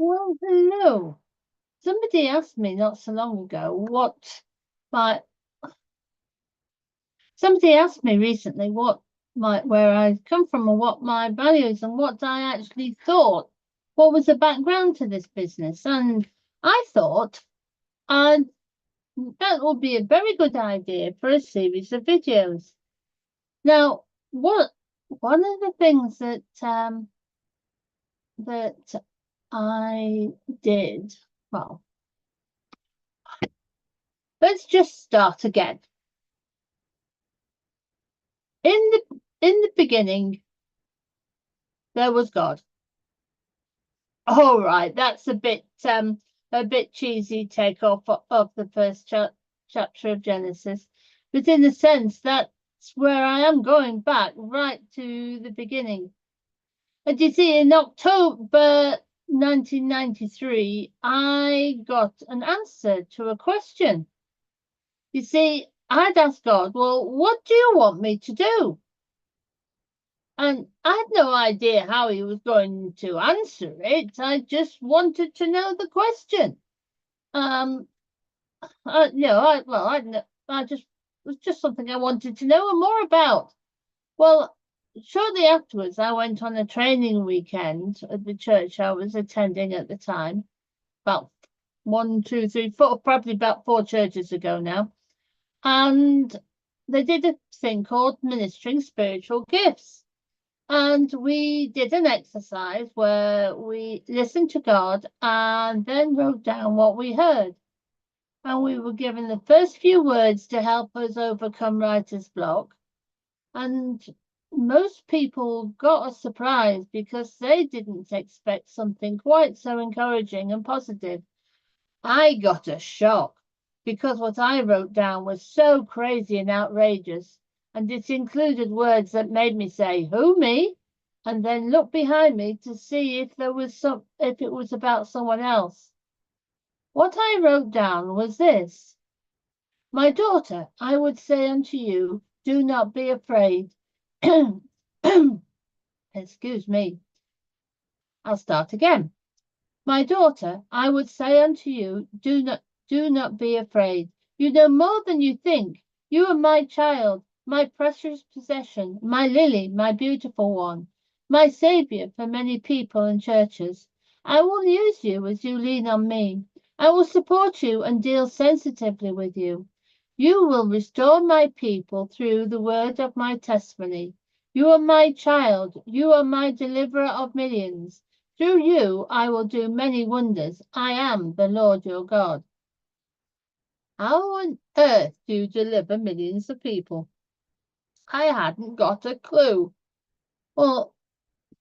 Well, hello. Somebody asked me not so long ago my somebody asked me recently where I come from and what my values and what I actually thought. What was the background to this business? And I thought uh, that would be a very good idea for a series of videos. Now, one of the things that I did, well, let's just start again. In the beginning, there was God. All right, that's a bit cheesy takeoff of the first chapter of Genesis, but in a sense, that's where I am going back right to the beginning. And you see, in October 1993, I got an answer to a question. You see, I'd asked God, well, what do you want me to do? And I had no idea how he was going to answer it. I just wanted to know the question. I just it was just something I wanted to know more about. Well, shortly afterwards, I went on a training weekend at the church I was attending at the time. About one, two, three, four, probably about 4 churches ago now. And they did a thing called Ministering Spiritual Gifts. And we did an exercise where we listened to God and then wrote down what we heard. And we were given the first few words to help us overcome writer's block. And most people got a surprise because they didn't expect something quite so encouraging and positive. I got a shock because what I wrote down was so crazy and outrageous. And it included words that made me say, "Who, me?" and then look behind me to see if it was about someone else. What I wrote down was this: "My daughter, I would say unto you, do not be afraid." Excuse me. I'll start again. "My daughter, I would say unto you, do not be afraid. You know more than you think. You are my child, my precious possession, my lily, my beautiful one, my savior for many people and churches. I will use you as you lean on me. I will support you and deal sensitively with you. You will restore my people through the word of my testimony. You are my child. You are my deliverer of millions. Through you I will do many wonders. I am the Lord your God." How on earth do you deliver millions of people? I hadn't got a clue. Well,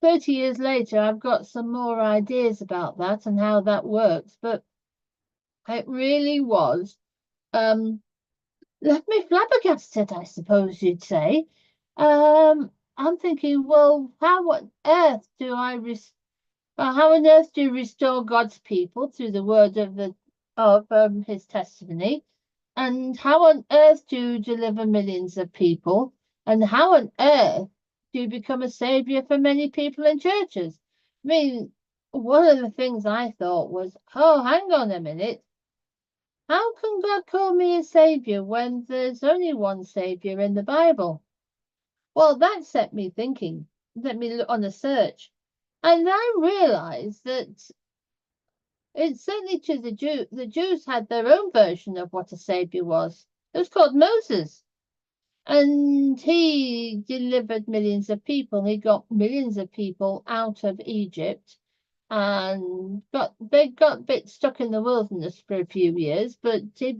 30 years later, I've got some more ideas about that and how that works, but it really was, left me flabbergasted, I suppose you'd say. I'm thinking, well, how on earth do you restore God's people through the word of his testimony? And how on earth do you deliver millions of people? And how on earth do you become a savior for many people in churches? I mean, one of the things I thought was, oh, hang on a minute. How can God call me a savior when there's only one savior in the Bible? Well, that set me thinking. Let me look on a search. And I realized that it's certainly to the Jew. The Jews had their own version of what a savior was. It was called Moses, and he delivered millions of people. He got millions of people out of Egypt, and they got a bit stuck in the wilderness for a few years, but he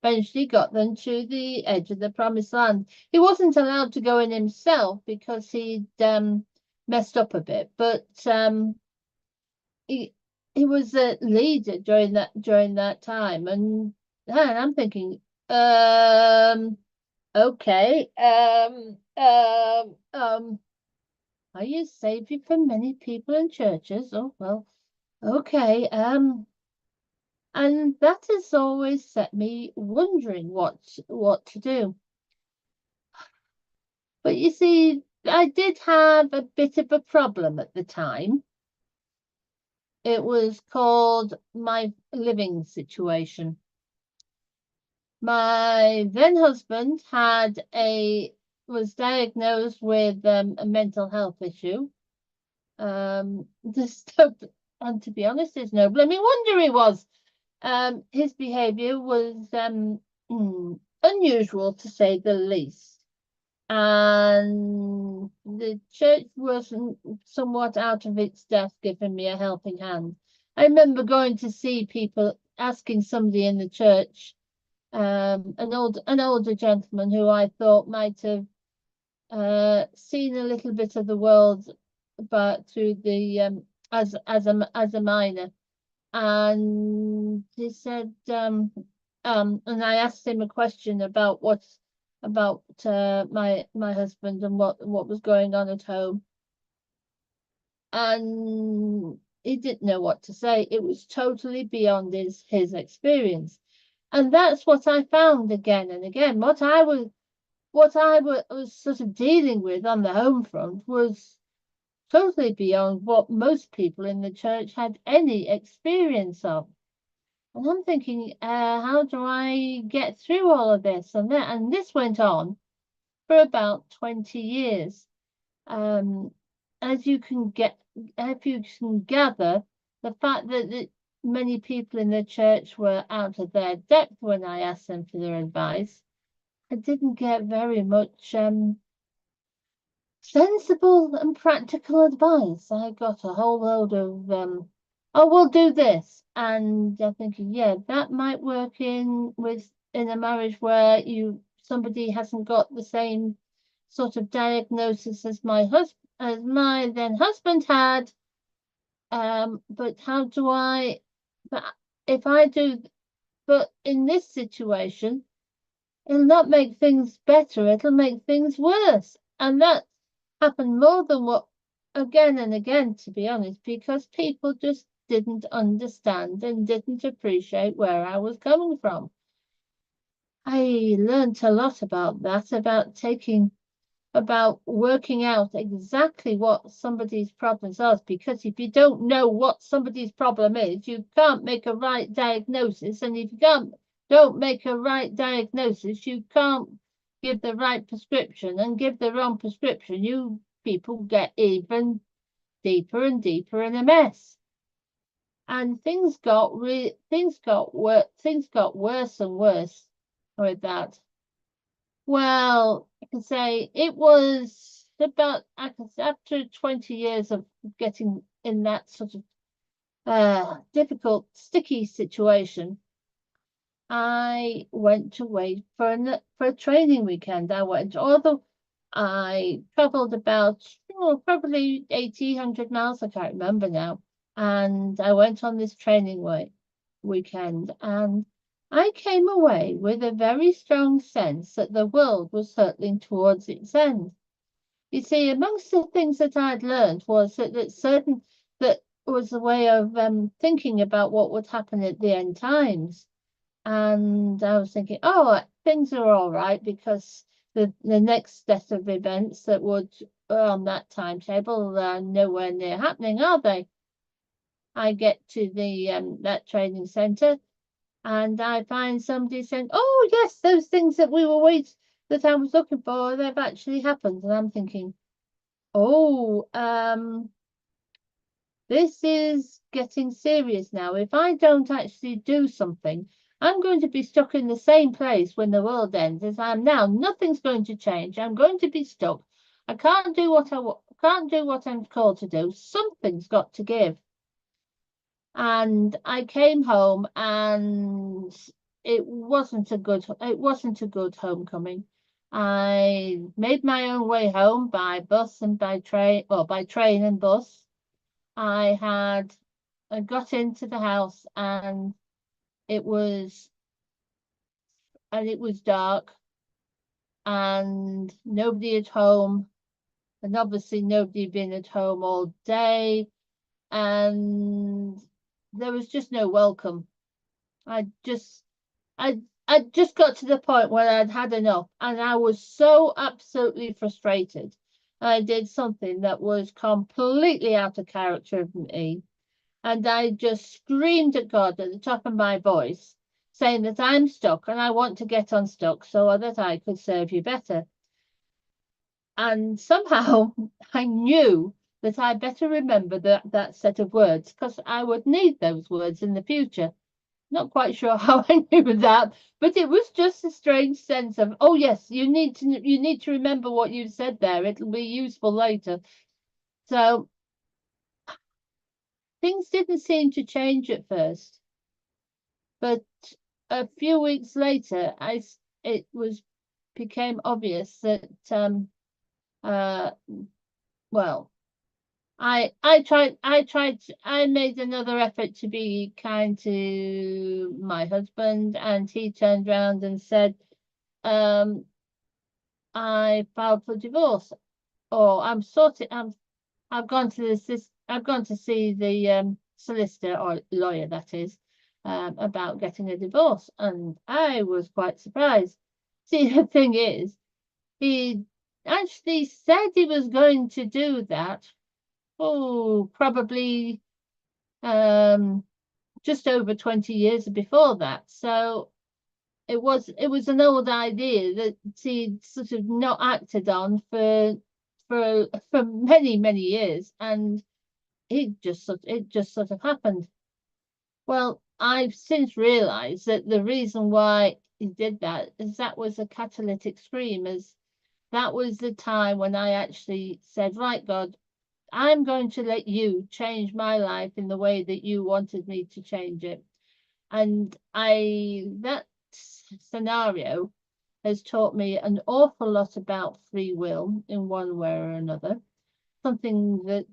eventually got them to the edge of the promised land. He wasn't allowed to go in himself because he'd messed up a bit, but he he was a leader during that time, and I'm thinking, okay, are you savior for many people and churches? Oh well, okay, and that has always set me wondering what to do. But you see, I did have a bit of a problem at the time. It was called My Living Situation. My then husband was diagnosed with a mental health issue. This and to be honest, there's no blooming wonder he was. His behavior was unusual to say the least. And the church wasn't somewhat out of its depth giving me a helping hand. I remember going to see people, asking somebody in the church, an older gentleman who I thought might have seen a little bit of the world, but through the as a minor, and he said, and I asked him a question about my husband and what was going on at home, and he didn't know what to say. It was totally beyond his experience, and that's what I found again and again. What I was sort of dealing with on the home front was totally beyond what most people in the church had any experience of. And I'm thinking, how do I get through all of this and that? And this went on for about 20 years. As you can if you can gather, the fact that many people in the church were out of their depth when I asked them for their advice, I didn't get very much sensible and practical advice. I got a whole load of, oh, we'll do this. And I'm thinking, yeah, that might work in a marriage where somebody hasn't got the same sort of diagnosis as my then husband had. But how do I, but if I do, but in this situation, it'll not make things better, it'll make things worse. And that happened more than what, again and again, to be honest, because people just didn't understand and didn't appreciate where I was coming from. I learned a lot about that, about working out exactly what somebody's problems are, because if you don't know what somebody's problem is, you can't make a right diagnosis, and if you don't make a right diagnosis, you can't give the right prescription, and give the wrong prescription, you people get even deeper and deeper in a mess. And things got worse and worse with that. Well, I can say it was about, after 20 years of getting in that sort of difficult, sticky situation, I went away for a training weekend. I traveled about probably 1,800 miles, I can't remember now. And I went on this training weekend, and I came away with a very strong sense that the world was hurtling towards its end. You see, amongst the things that I'd learned was that was a way of thinking about what would happen at the end times. And I was thinking, oh, things are all right, because the next set of events that are on that timetable are nowhere near happening, are they? I get to that training centre, and I find somebody saying, oh, yes, those things that I was looking for, they've actually happened. And I'm thinking, oh, this is getting serious now. If I don't actually do something, I'm going to be stuck in the same place when the world ends as I am now. Nothing's going to change. I'm going to be stuck. I can't do what I'm called to do. Something's got to give. And I came home, and it wasn't a good homecoming. I made my own way home by bus and by train, or by train and bus. I got into the house, and it was dark, and nobody at home, and obviously nobody had been at home all day, and there was just no welcome. I just got to the point where I'd had enough, and I was so absolutely frustrated. I did something that was completely out of character of me. and I just screamed at God at the top of my voice, saying that I'm stuck and I want to get unstuck so that I could serve you better. And somehow I knew that I better remember that set of words, because I would need those words in the future. Not quite sure how I knew that, but it was just a strange sense of, oh yes, you need to remember what you said there. It'll be useful later. So things didn't seem to change at first, but a few weeks later, it was became obvious that uh well, I made another effort to be kind to my husband, and he turned around and said, I filed for divorce, or I've gone to I've gone to see the solicitor, or lawyer that is, about getting a divorce, and I was quite surprised. See, the thing is, he actually said he was going to do that. Oh, probably just over 20 years before that. So it was an old idea that he'd sort of not acted on for many years, and it just sort of happened. Well, I've since realized that the reason why he did that is that was a catalytic scream, as that was the time when I actually said, right, God, I'm going to let you change my life in the way that you wanted me to change it. And that scenario has taught me an awful lot about free will in one way or another. Something that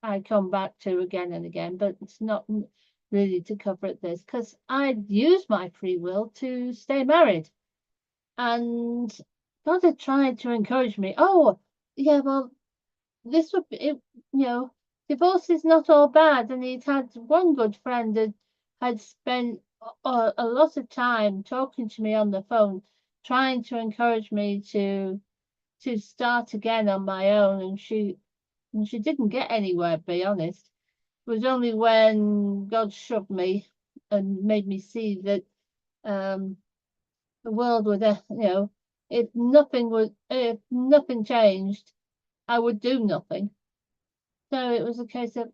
I come back to again and again, but it's not really to cover it this, because I'd used my free will to stay married. And God had tried to encourage me. Oh, yeah, well, this would be, divorce is not all bad. And he'd had one good friend that had spent a lot of time talking to me on the phone, trying to encourage me to start again on my own. And she didn't get anywhere, to be honest. It was only when God shoved me and made me see that the world would, if nothing changed, I would do nothing. So it was a case of,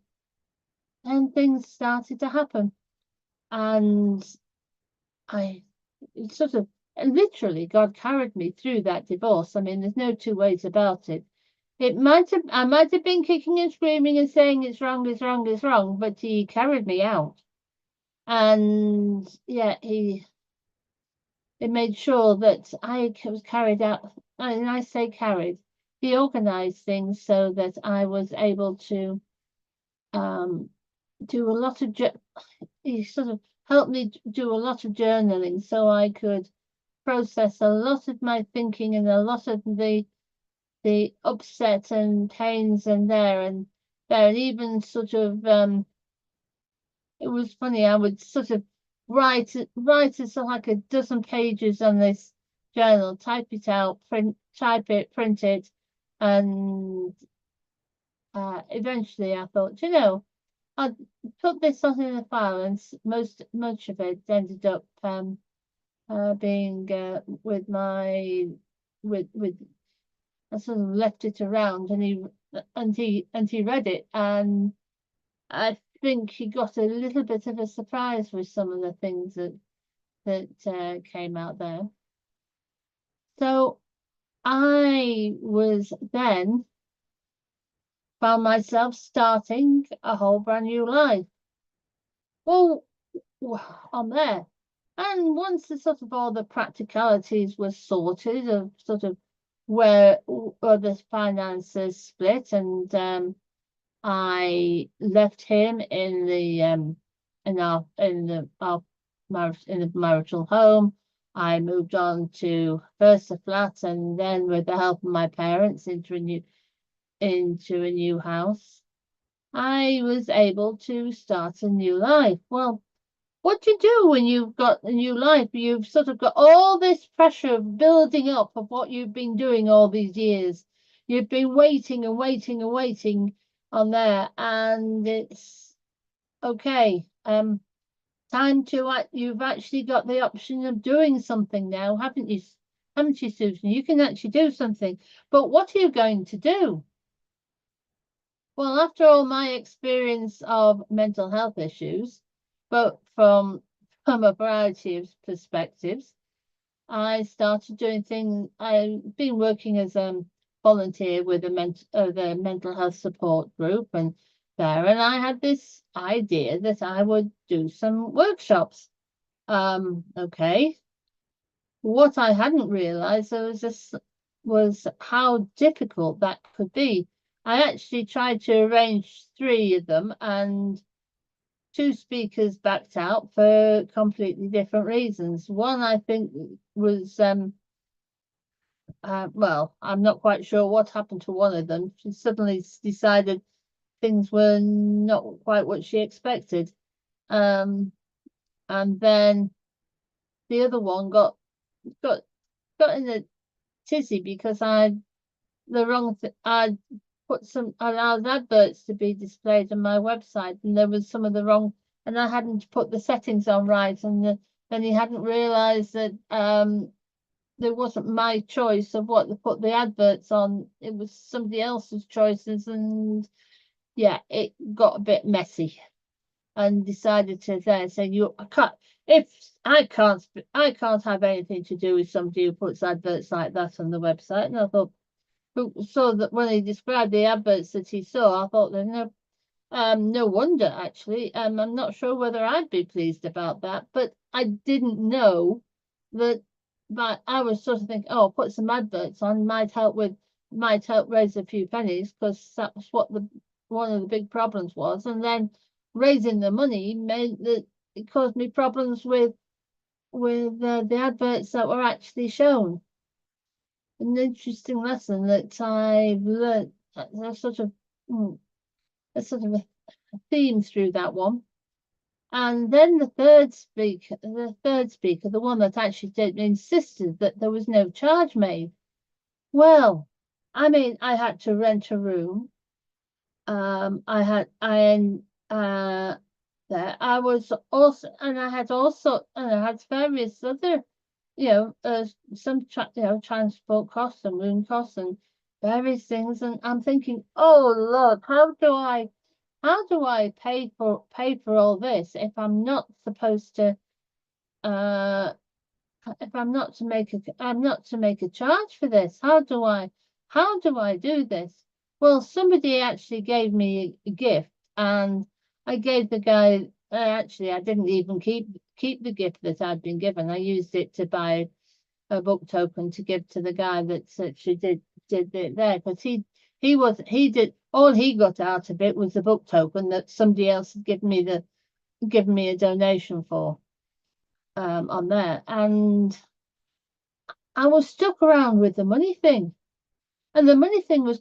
and things started to happen. And I it sort of literally, God carried me through that divorce. I mean, there's no two ways about it. I might have been kicking and screaming and saying it's wrong, it's wrong, it's wrong, but he carried me out. And yeah, he made sure that I was carried out. And I say carried, he organized things so that I was able to um, do a lot of, he sort of helped me do a lot of journaling so I could process a lot of my thinking and a lot of the upset and pains and there, and even sort of it was funny, I would sort of write it so like a dozen pages on this journal, type it out, type it, print it, and eventually I thought, I'd put this on in a file, and much of it ended up being with I sort of left it around, and he read it, and I think he got a little bit of a surprise with some of the things that came out there. So I was then found myself starting a whole brand new life. Well, I'm there. And once the sort of all the practicalities were sorted of sort of where the finances split, and I left him in the marital home. I moved on to first a flat, and then with the help of my parents into a new house. I was able to start a new life. Well, what do you do when you've got a new life? You've sort of got all this pressure of building up of what you've been doing all these years. You've been waiting and waiting and waiting on there, and it's okay. Time to you've actually got the option of doing something now, haven't you? Haven't you, Susan? You can actually do something. But what are you going to do? Well, after all my experience of mental health issues, but from a variety of perspectives, I started doing things. I've been working as a volunteer with the mental health support group and I had this idea that I would do some workshops. Okay. What I hadn't realized was how difficult that could be. I actually tried to arrange 3 of them, and 2 speakers backed out for completely different reasons. One, I think, was well, I'm not quite sure what happened to one of them. She suddenly decided things were not quite what she expected. And then the other one got in a tizzy because I allowed adverts to be displayed on my website, and there was some of the wrong, and I hadn't put the settings on right, and then he hadn't realized that there wasn't my choice of what to put the adverts on. It was somebody else's choices, and yeah, it got a bit messy, and decided to then say, I can't have anything to do with somebody who puts adverts like that on the website. And I thought, so that when he described the adverts that he saw, I thought, there's no wonder actually. I'm not sure whether I'd be pleased about that, but I didn't know that. But I was sort of thinking, oh, put some adverts on might help raise a few pennies, because that was what one of the big problems was. And then raising the money meant that it caused me problems with the adverts that were actually shown. An interesting lesson that I've learned. A sort of a theme through that one. And then the third speaker, the one that actually insisted that there was no charge made. Well, I mean, I had to rent a room. There. I was also, and I had various other, some transport costs and room costs and various things. And I'm thinking, oh Lord, how do I pay for all this if I'm not supposed to if I'm not to make a charge for this? How do I do this? Well, somebody actually gave me a gift, and I gave the guy, actually I didn't even keep the gift that I'd been given. I used it to buy a book token to give to the guy that actually did it there, because he did all he got out of it was the book token that somebody else had given me a donation for on there. And I was stuck around with the money thing, and the money thing was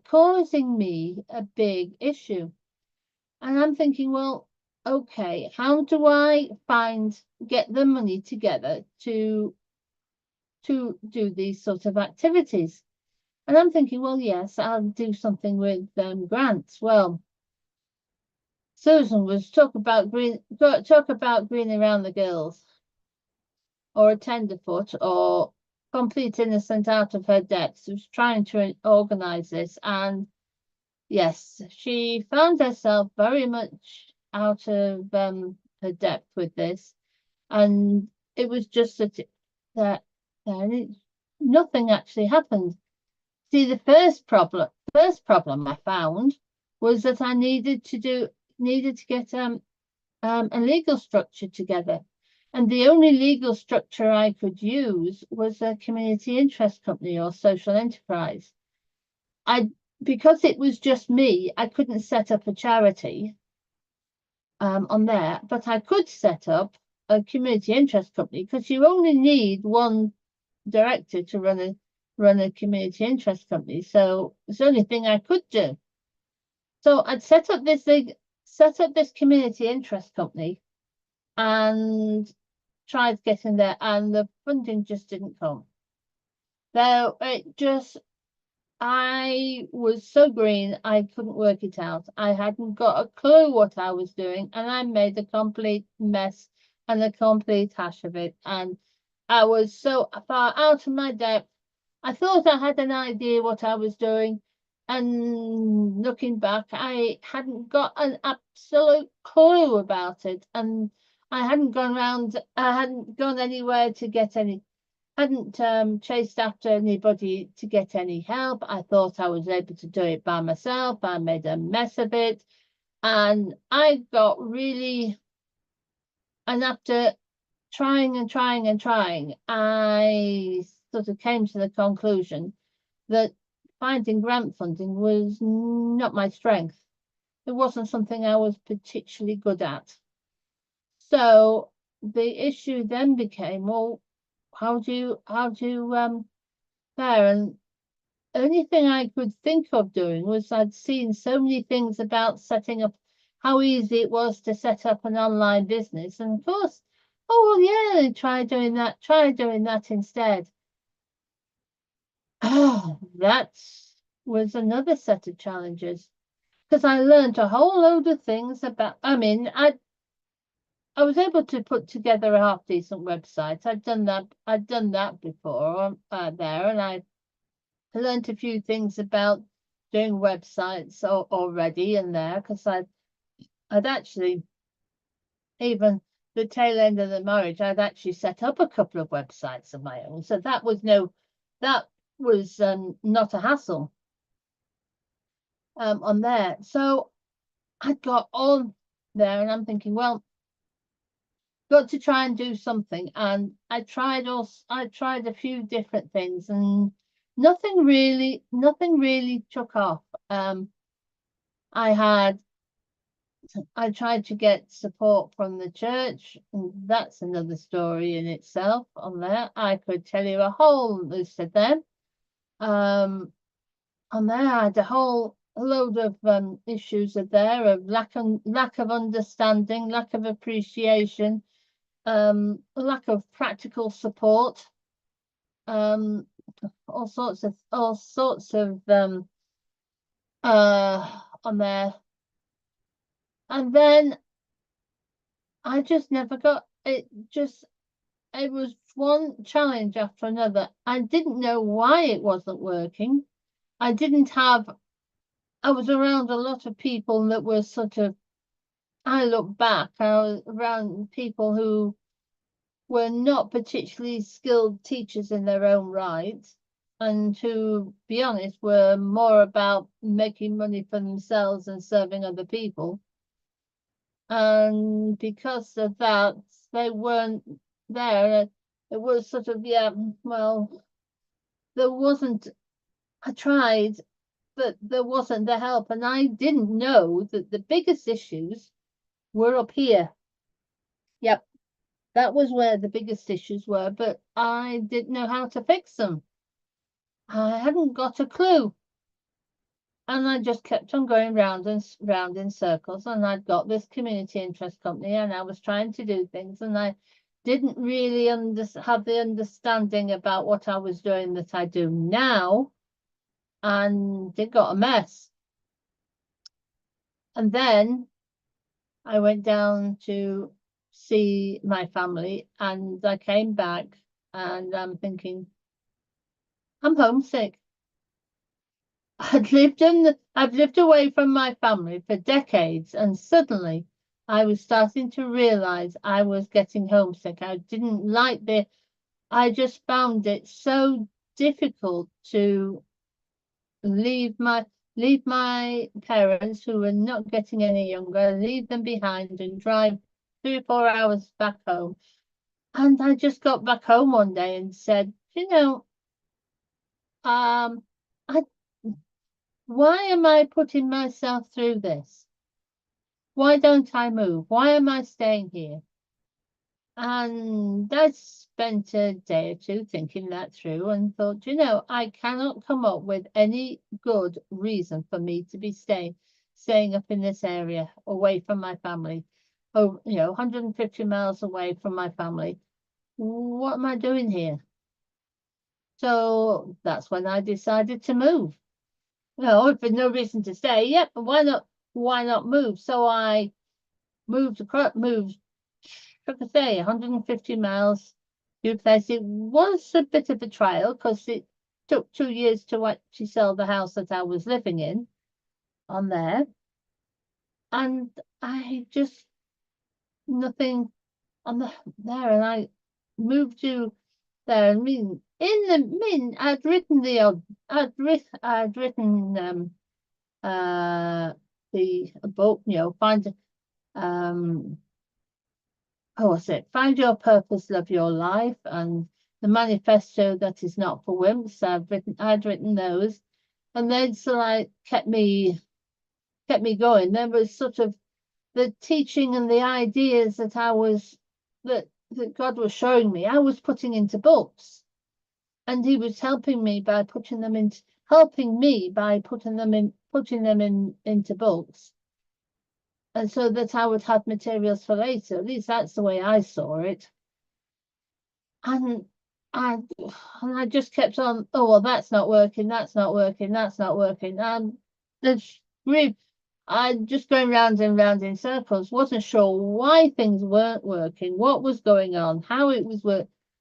causing me a big issue. And I'm thinking, well, okay, how do I get the money together to do these sort of activities? And I'm thinking, well, yes, I'll do something with grants. Well, Susan was talk about green around the girls, or a tenderfoot, or complete innocent out of her depths. She was trying to organize this, and yes, she found herself very much out of her depth with this, and it was just that nothing actually happened. See, the first problem I found was that I needed to get a legal structure together. And the only legal structure I could use was a community interest company or social enterprise. Because it was just me, I couldn't set up a charity on there, but I could set up a community interest company, because you only need one director to run a community interest company. So it's the only thing I could do. So I'd set up this community interest company and tried getting there, and the funding just didn't come. So it just I was so green, I couldn't work it out. I hadn't got a clue what I was doing, and I made a complete mess and a complete hash of it. And I was so far out of my depth. I thought I had an idea what I was doing, and looking back, I hadn't got an absolute clue about it, and I hadn't gone around, I hadn't gone anywhere to get any, hadn't chased after anybody to get any help. I thought I was able to do it by myself. I made a mess of it, and I got really, and after trying and trying and trying, I sort of came to the conclusion that finding grant funding was not my strength. It wasn't something I was particularly good at. So the issue then became, well, how do you fare? And only thing I could think of doing was I'd seen so many things about setting up, how easy it was to set up an online business. And of course, oh, well, yeah, try doing that instead. Oh, that was another set of challenges because I learned a whole load of things about, I mean, I was able to put together a half decent website. I'd done that before there, and I learned a few things about doing websites already in there because I'd actually, even the tail end of the marriage, I'd actually set up a couple of websites of my own. So that was not a hassle on there. So I'd got on there and I'm thinking, well, got to try and do something. And I tried a few different things and nothing really took off. I tried to get support from the church, and that's another story in itself on there. I could tell you a whole list of them. On there, I had a whole load of issues of there of lack of understanding, lack of appreciation, lack of practical support, um, all sorts of on there. And then I just never got it. It was one challenge after another. I didn't know why it wasn't working. I didn't have, I was around a lot of people that were sort of, I look back, I was around people who were not particularly skilled teachers in their own right, and to be honest, were more about making money for themselves and serving other people. And because of that, they weren't there. It was sort of, yeah, well, there wasn't, I tried, but there wasn't the help. And I didn't know that the biggest issues were up here. Yep, that was where the biggest issues were, but I didn't know how to fix them. I hadn't got a clue. And I just kept on going round and round in circles. And I'd got this community interest company and I was trying to do things. And I didn't really have the understanding about what I was doing that I do now. And it got a mess. And then I went down to see my family and I came back and I'm thinking, I'm homesick. I've lived away from my family for decades, and suddenly I was starting to realize I was getting homesick. I didn't like I just found it so difficult to leave my parents who were not getting any younger, leave them behind and drive 3 or 4 hours back home. And I just got back home one day and said, you know, I why am I putting myself through this? Why don't I move? Why am I staying here? And I spent a day or two thinking that through and thought, you know, I cannot come up with any good reason for me to be staying up in this area away from my family. Oh, you know, 150 miles away from my family. What am I doing here? So that's when I decided to move. well, if there's no reason to stay, yep, but why not move? So I moved across, like I say, 150 miles to a place. It was a bit of a trial because it took 2 years to actually sell the house that I was living in on there. And I just, nothing on there. And I moved to there. I mean, I'd written I'd written, the book, find, um, oh, what's it? Find your purpose, love your life, and the manifesto that is not for wimps. I'd written those, and then so I kept me going. There was sort of the teaching and the ideas that that God was showing me. I was putting into books, and He was helping me by putting them into books, and so that I would have materials for later. At least that's the way I saw it. And I and I just kept on, oh well, that's not working, that's not working, that's not working. And there's really, I just going round and round in circles, wasn't sure why things weren't working, what was going on, how it was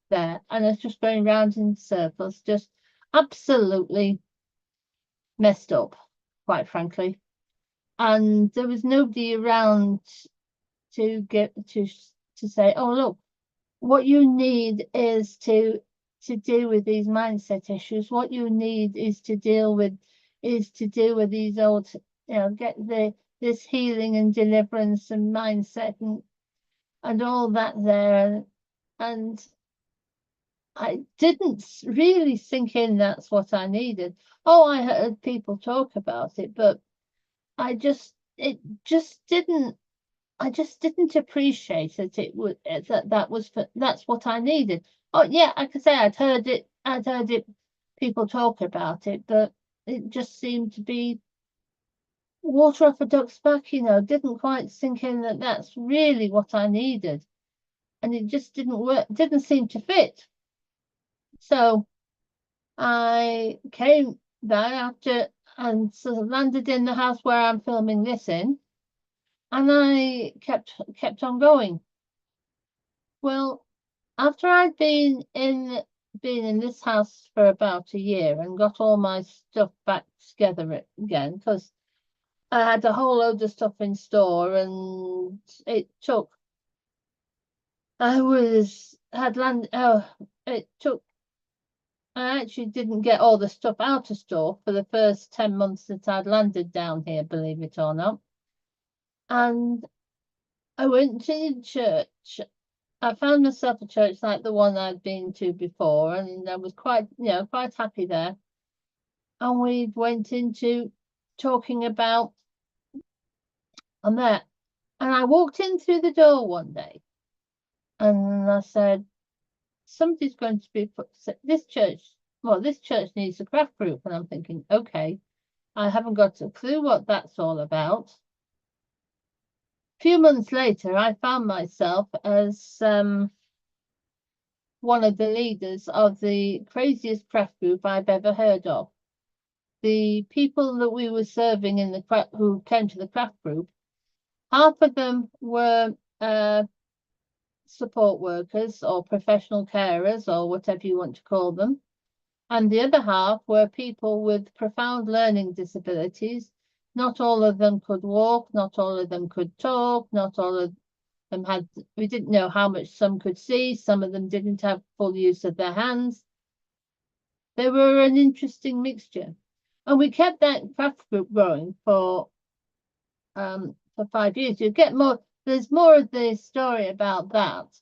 there. And it's just going round in circles, just absolutely messed up, quite frankly. And there was nobody around to get to say, oh look, what you need is to deal with these mindset issues. What you need is to deal with these old, get this healing and deliverance and mindset and all that there. And I didn't really sink in that's what I needed. Oh, I heard people talk about it, but it just didn't I just didn't appreciate that that's what I needed. Oh yeah, like I say, I'd heard it, people talk about it, but it just seemed to be water off a duck's back, didn't quite sink in that that's really what I needed. And it just didn't work, didn't seem to fit. So I came back after and sort of landed in the house where I'm filming this in, and I kept on going. Well, after I'd been in this house for about a year and got all my stuff back together again, because I had a whole load of stuff in store, and it took I was had land oh it took I actually didn't get all the stuff out of store for the first 10 months that I'd landed down here, believe it or not. And I went to church. I found myself a church like the one I'd been to before, and I was quite happy there. And we went into talking about on that. And I walked in through the door one day, and I said, "Somebody's going to be put this church. Well, this church needs a craft group." And I'm thinking, okay, I haven't got a clue what that's all about. A few months later, I found myself as one of the leaders of the craziest craft group I've ever heard of. The people that we were serving in the who came to the craft group, half of them were support workers or professional carers or whatever you want to call them. And the other half were people with profound learning disabilities. Not all of them could walk, not all of them could talk, not all of them we didn't know how much some could see, some of them didn't have full use of their hands. They were an interesting mixture. And we kept that craft group going for 5 years. You get more, there's more of the story about that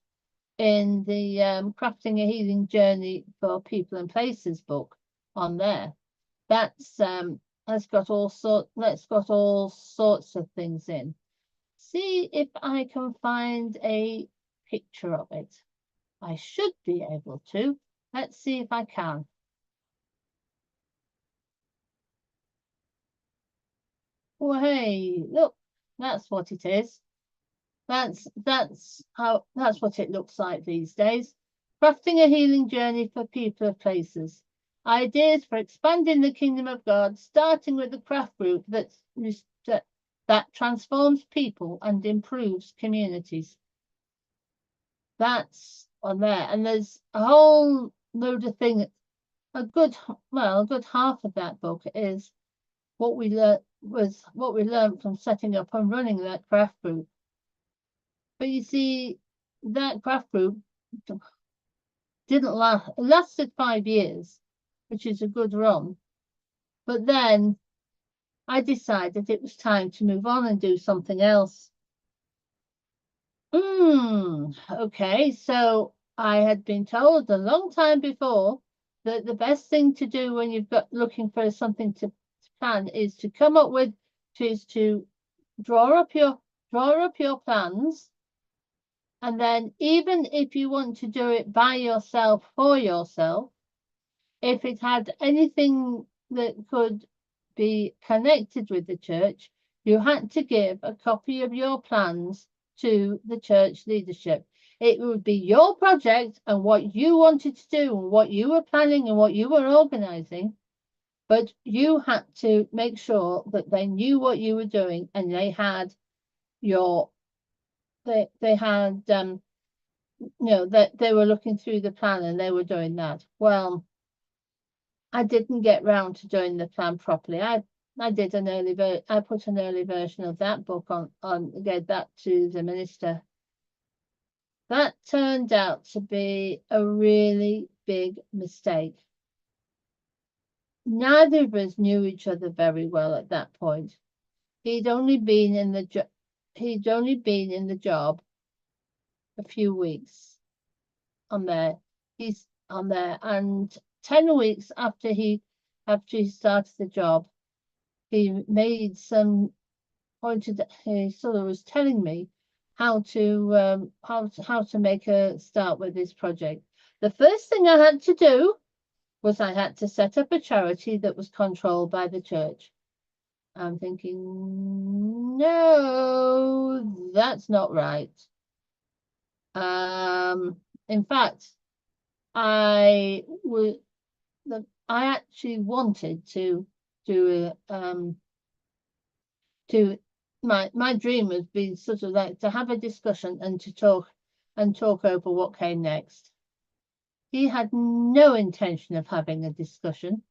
in the Crafting a Healing Journey for People and Places book on there. That's got all sorts of things in. See if I can find a picture of it. I should be able to. Let's see if I can. Oh, hey, look, that's what it is. That's what it looks like these days. Crafting a Healing Journey for People of Places. ideas for expanding the kingdom of God, starting with the craft group that transforms people and improves communities. That's on there, and there's a whole load of things. A good half of that book is what we learned from setting up and running that craft group. But you see, that craft group didn't last. It lasted 5 years, which is a good run. But then I decided it was time to move on and do something else. Okay, so I had been told a long time before that the best thing to do when you've got looking for something to plan is to come up with, is to draw up your plans, and then even if you want to do it by yourself, for yourself, if it had anything that could be connected with the church, you had to give a copy of your plans to the church leadership. It would be your project and what you wanted to do and what you were planning and what you were organizing, but you had to make sure that they knew what you were doing and they had that they were looking through the plan and they were doing that. Well, I didn't get round to doing the plan properly. I did I put an early version of that book on gave that to the minister. That turned out to be a really big mistake. Neither of us knew each other very well at that point. He'd only been in the job a few weeks on there. He's on there, and 10 weeks after he started the job, he made some he sort of was telling me how to make a start with this project. The first thing I had to do was I had to set up a charity that was controlled by the church. I'm thinking, no, that's not right. In fact, I actually wanted to do my dream was be sort of like to have a discussion and to talk over what came next. He had no intention of having a discussion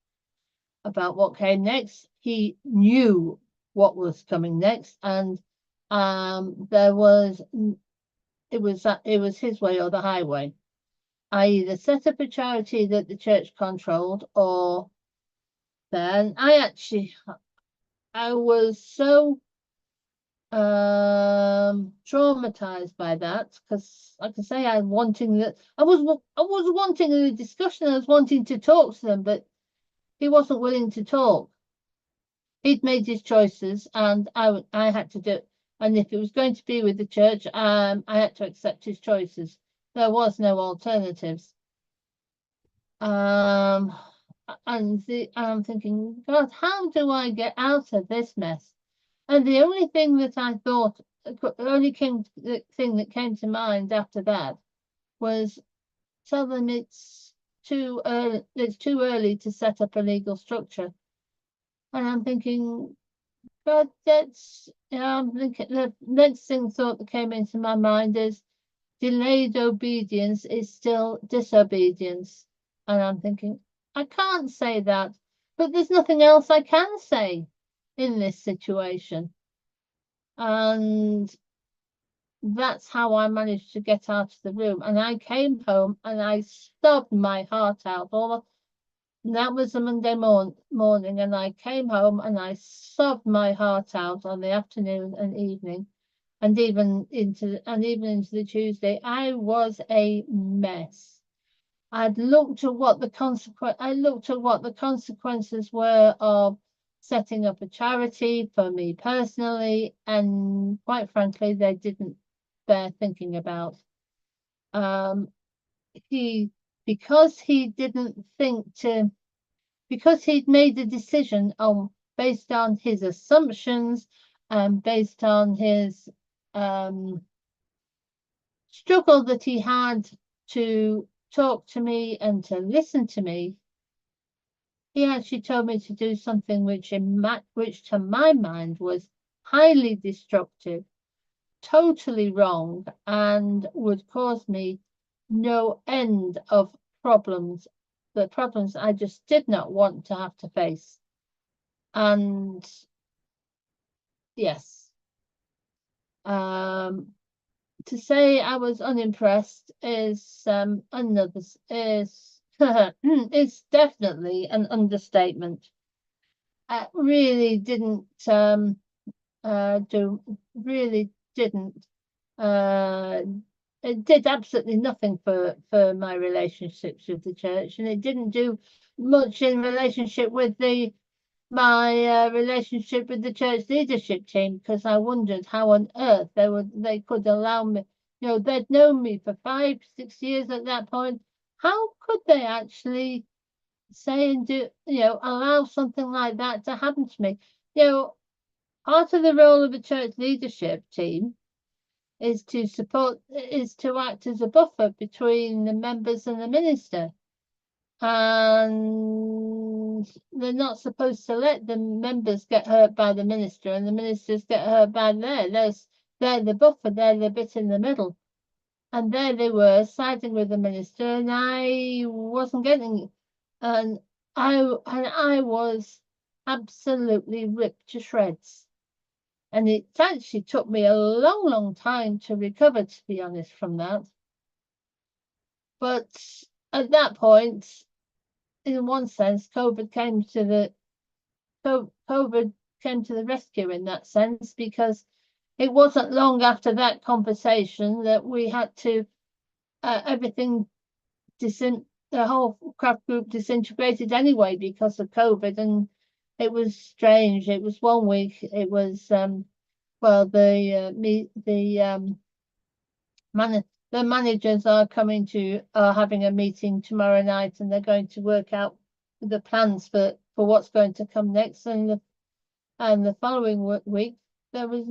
about what came next. He knew what was coming next, and it was his way or the highway. I either set up a charity that the church controlled, or then I was so traumatized by that, because like I say, I was wanting a discussion. I was wanting to talk to them, but he wasn't willing to talk. He'd made his choices, and I had to do it. And if it was going to be with the church, I had to accept his choices. There was no alternatives. And I'm thinking, God, how do I get out of this mess? And the only thing that I thought, the thing that came to mind after that was tell them it's too early to set up a legal structure. And I'm thinking, God, I'm thinking the next thought that came into my mind is delayed obedience is still disobedience. And I'm thinking, I can't say that, but there's nothing else I can say in this situation. And that's how I managed to get out of the room. And I came home and I sobbed my heart out. That was a Monday morning, and I came home and I sobbed my heart out on the afternoon and evening, and even into the Tuesday. I was a mess. I looked at what the consequences were of setting up a charity for me personally, and quite frankly, they didn't bear thinking about. Because he'd made the decision based on his assumptions and based on his struggle that he had to talk to me and to listen to me, he actually told me to do something which to my mind was highly destructive, totally wrong, and would cause me no end of problems, the problems I just did not want to have to face. And yes, to say I was unimpressed is another is it's definitely an understatement. I really didn't do really didn't uh it did absolutely nothing for my relationships with the church, and it didn't do much in relationship with my relationship with the church leadership team, because I wondered how on earth they could allow me, they'd known me for 5, 6 years at that point. How could they actually say and do, allow something like that to happen to me? Part of the role of a church leadership team is to act as a buffer between the members and the minister. And they're not supposed to let the members get hurt by the minister and the ministers get hurt by they're the buffer, they're the bit in the middle. And there they were siding with the minister, and I wasn't getting it. And I was absolutely ripped to shreds. And it actually took me a long, long time to recover, to be honest, from that. But at that point, in one sense, COVID came to the rescue in that sense, because it wasn't long after that conversation that we had to everything the whole craft group disintegrated anyway because of COVID, and it was strange. It was one week. It was well, the managers are having a meeting tomorrow night, and they're going to work out the plans for what's going to come next. And the following week there was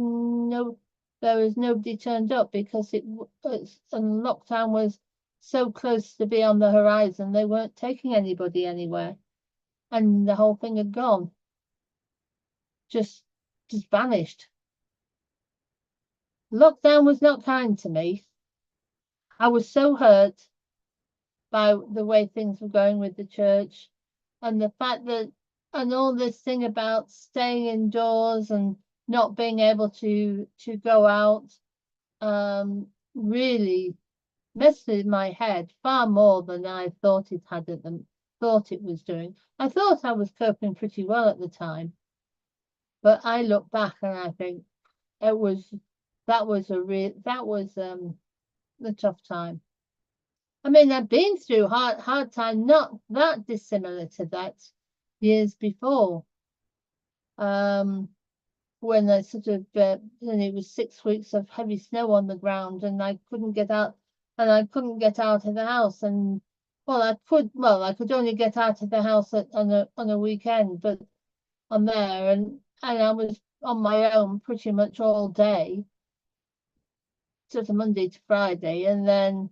nobody turned up, because and lockdown was so close to be on the horizon. They weren't taking anybody anywhere, and the whole thing had gone, just vanished. Lockdown was not kind to me. I was so hurt by the way things were going with the church, and the fact that, and all this thing about staying indoors and not being able to go out, really messed with my head far more than I thought it was doing. I thought I was coping pretty well at the time, but I look back and I think it was that was a tough time. I mean, I've been through hard time, not that dissimilar to that years before. When I and it was 6 weeks of heavy snow on the ground, and I couldn't get out, of the house. And I could only get out of the house on a weekend, but on there, and I was on my own pretty much all day, sort of Monday to Friday, and then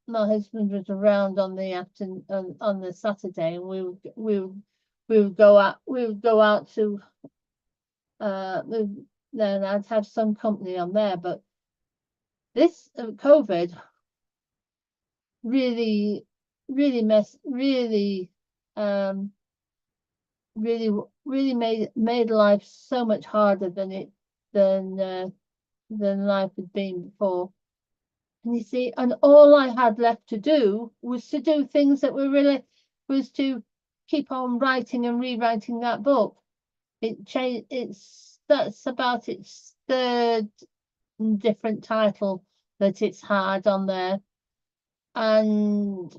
my husband was around on the afternoon on the Saturday, and we would go out to then I'd have some company on there. But this COVID really really made life so much harder than life had been before. And you see, and all I had left to do was to do things that was to keep on writing and rewriting that book. That's about its third different title that it's had on there. And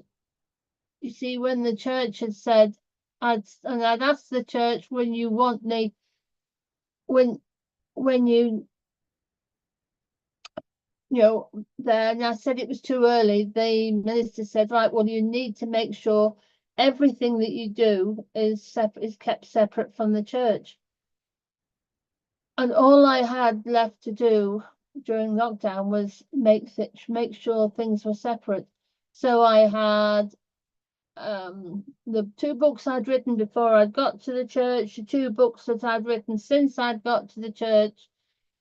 you see, when the church had said, I'd asked the church, when you want me, when there, and I said it was too early. The minister said, right, well, you need to make sure everything that you do is kept separate from the church. And all I had left to do during lockdown was make sure things were separate. So I had the 2 books I'd written before I got to the church, the 2 books that I'd written since I'd got to the church,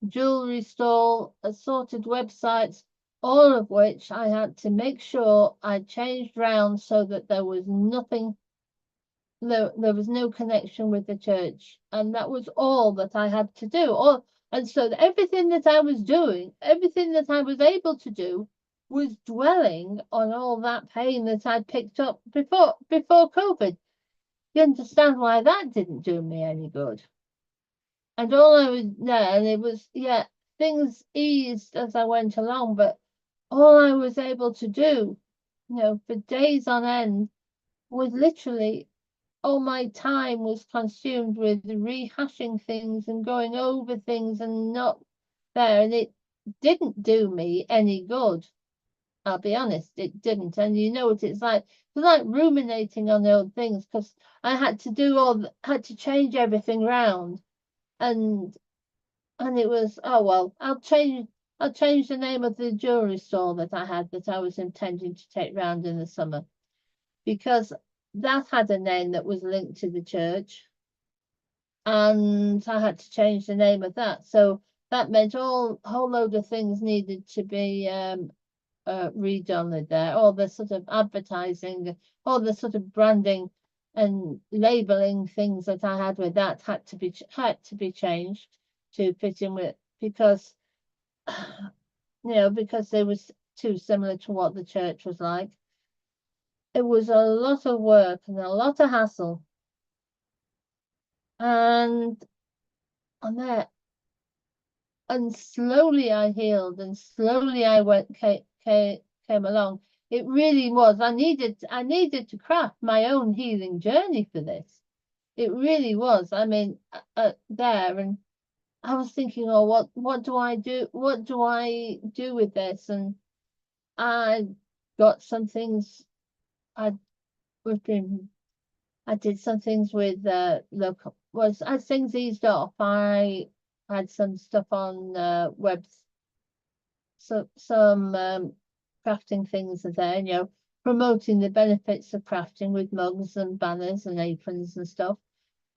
jewelry stall, assorted websites, all of which I had to make sure I changed round so that there was nothing, there was no connection with the church, and that was all that I had to do. And so everything that I was doing, everything that I was able to do, was dwelling on all that pain that I'd picked up before COVID. You understand why that didn't do me any good? And all I was there, and it was, yeah, things eased as I went along, but all I was able to do, for days on end, was literally all my time was consumed with rehashing things and going over things and not there. And it didn't do me any good. I'll be honest, it didn't. And you know what it's like? It's like ruminating on the old things, because I had to had to change everything round. And it was, oh well, I'll change the name of the jewelry store that I was intending to take round in the summer, because that had a name that was linked to the church, and I had to change the name of that. So that meant a whole load of things needed to be redone there. All the sort of advertising, all the sort of branding and labeling things that I had with that had to be changed to fit in with, because because they was too similar to what the church was like. It was a lot of work and a lot of hassle. And on that, and slowly I healed, and slowly I came along. It really was. I needed to craft my own healing journey for this. It really was. I mean, there, and I was thinking, oh, what do I do? What do I do with this? And I got some things. I I did some things with local. As things eased off, I had some stuff on webs. So some crafting things are there, promoting the benefits of crafting with mugs and banners and aprons and stuff.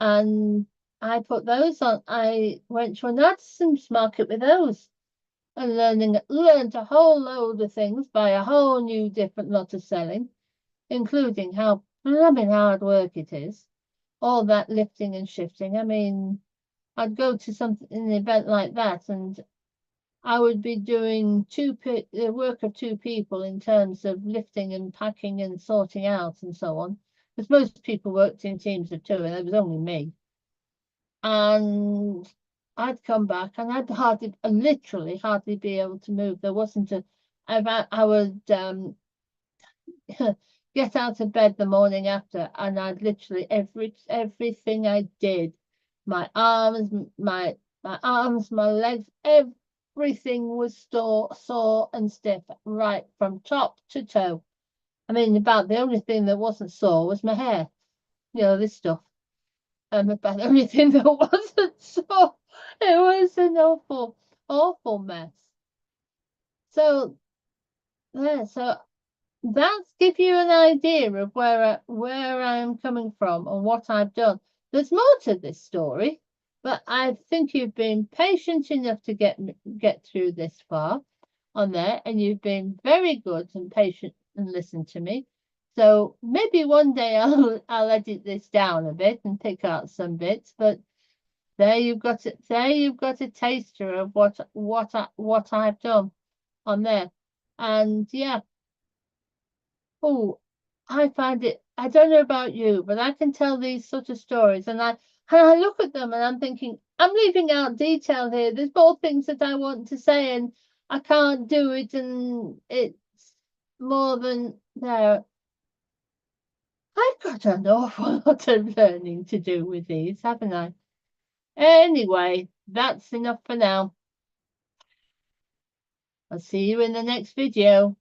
And I put those on. I went to an artisans market with those, and learned a whole load of things by a whole new different lot of selling, including how blooming hard work it is. All that lifting and shifting. I mean, I'd go to an event like that, and I would be doing the work of 2 people in terms of lifting and packing and sorting out and so on. Because most people worked in teams of 2, and it was only me. And I'd come back, and I'd literally hardly be able to move. There wasn't I would get out of bed the morning after, and I'd literally everything I did, my arms, my legs, everything was sore and stiff, right from top to toe. I mean, about the only thing that wasn't sore was my hair. This stuff. About the only thing that wasn't sore. It was an awful mess. So yeah, so that's give you an idea of where I'm coming from and what I've done. There's more to this story, but I think you've been patient enough to get through this far on there, and you've been very good and patient and listened to me. So maybe one day I'll edit this down a bit and pick out some bits, but there you've got it. There you've got a taster of what I've done on there, and yeah. Oh, I find it, I don't know about you, but I can tell these sort of stories, and I look at them and I'm thinking, I'm leaving out detail here. There's more things that I want to say and I can't do it, and it's more than there. I've got an awful lot of learning to do with these, haven't I? Anyway, that's enough for now. I'll see you in the next video.